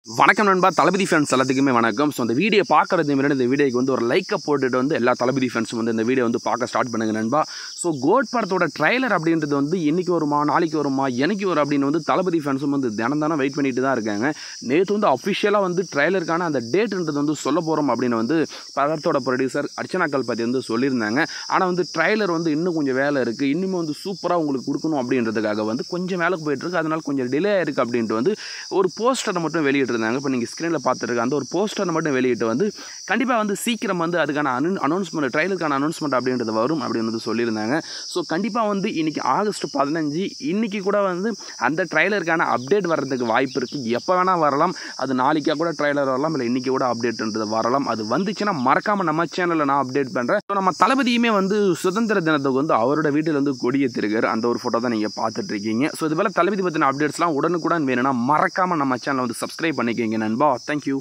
வணக்கம் நண்பா, தளபதி ஃபேன்ஸ் எல்லாத்துக்குமே வணக்கம். ஸோ அந்த வீடியோ பார்க்குறது முன்னாடி இந்த வீடியோக்கு வந்து ஒரு லைக்கை போட்டுட்டு வந்து எல்லா தளபதி ஃபேன்ஸும் வந்து இந்த வீடியோ வந்து பார்க்க ஸ்டார்ட் பண்ணுங்க நண்பா. ஸோ கோட் படத்தோட ட்ரைலர் அப்படின்றது வந்து இன்றைக்கி வருமா, நாளைக்கு வருமா, எனக்கு வரும் அப்படின்னு வந்து தளபதி ஃபேன்ஸும் வந்து தினம் வெயிட் பண்ணிட்டு தான் இருக்காங்க. நேற்று வந்து அஃபிஷியலாக வந்து ட்ரைலருக்கான அந்த டேட்ன்றது வந்து சொல்ல போகிறோம் அப்படின்னு வந்து படத்தோட ப்ரொடியூசர் அர்ச்சனா கல்பாத்தி வந்து சொல்லியிருந்தாங்க. ஆனால் வந்து ட்ரைலர் வந்து இன்னும் கொஞ்சம் வேலை இருக்குது, இன்னுமே வந்து சூப்பராக உங்களுக்கு கொடுக்கணும் அப்படின்றதுக்காக வந்து கொஞ்சம் வேலைக்கு போயிட்டுருக்கு, அதனால் கொஞ்சம் டிலே ஆயிருக்கு அப்படின்ட்டு வந்து ஒரு போஸ்டரை மட்டும் வெளியிட்டு இருந்தாங்க. இப்போ நீங்கள் ஸ்க்ரீனில் பார்த்துருக்க அந்த ஒரு போஸ்டரை மட்டும் வெளியிட்டு வந்து கண்டிப்பாக வந்து சீக்கிரம் வந்து அதுக்கான அனௌன்ஸ்மெண்ட், ட்ரைலருக்கான அனௌன்ஸ்மெண்ட் அப்படின்றது வரும் அப்படின்னு வந்து சொல்லியிருந்தாங்க. ஸோ கண்டிப்பாக வந்து இன்றைக்கி ஆகஸ்ட் 15 இன்றைக்கி கூட வந்து அந்த ட்ரைலருக்கான அப்டேட் வர்றதுக்கு வாய்ப்பு இருக்குது. எப்போ வேணால் வரலாம், அது நாளைக்காக கூட ட்ரைலர் வரலாம், இல்லை இன்றைக்கி கூட அப்டேட்ன்றது வரலாம். அது வந்துச்சுன்னா மறக்காமல் நம்ம சேனலில் நான் அப்டேட் பண்ணுறேன். ஸோ நம்ம தளபதியுமே வந்து சுதந்திர தினத்துக்கு வந்து அவரோட வீட்டில் வந்து கொடியேற்றிருக்காரு. அந்த ஒரு ஃபோட்டோ தான் நீங்கள் பார்த்துட்ருக்கீங்க. ஸோ இது போல் தளபதி பற்றின அப்டேட்ஸ்லாம் உடனுக்குடன் வேணும்னா மறக்காமல் நம்ம சேனலை வந்து சப்ஸ்கிரைப் பண்ணிக்கோங்க நண்பா. தேங்க்யூ.